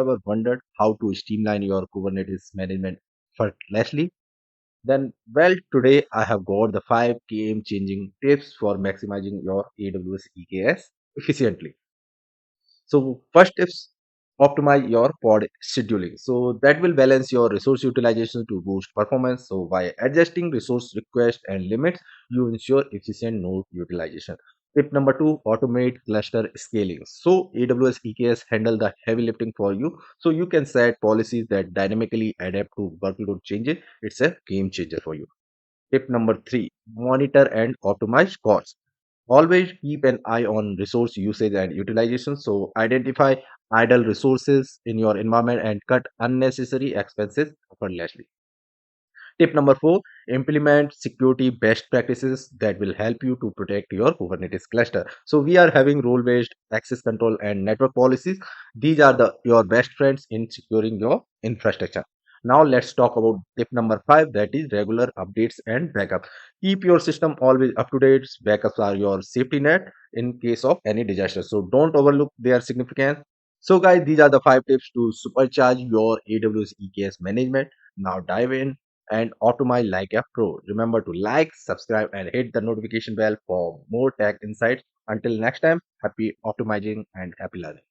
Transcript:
ever wondered how to streamline your Kubernetes management effortlessly? Then, well, today I have got the 5 game-changing tips for maximizing your AWS EKS efficiently. So first is optimize your pod scheduling. So that will balance your resource utilization to boost performance. So by adjusting resource requests and limits, you ensure efficient node utilization. Tip number two, automate cluster scaling. So AWS EKS handle the heavy lifting for you. So you can set policies that dynamically adapt to workload changes. It's a game changer for you. Tip number three, monitor and optimize costs. Always keep an eye on resource usage and utilization. So identify idle resources in your environment and cut unnecessary expenses effortlessly. Tip number four, implement security best practices that will help you to protect your Kubernetes cluster. So we are having role-based access control and network policies. These are your best friends in securing your infrastructure. Now let's talk about tip number five, that is regular updates and backup. Keep your system always up to date. Backups are your safety net in case of any disaster. So don't overlook their significance. So guys, these are the 5 tips to supercharge your AWS EKS management. Now dive in and optimize like a pro. Remember to like, subscribe, and hit the notification bell for more tech insights. Until next time, happy optimizing and happy learning.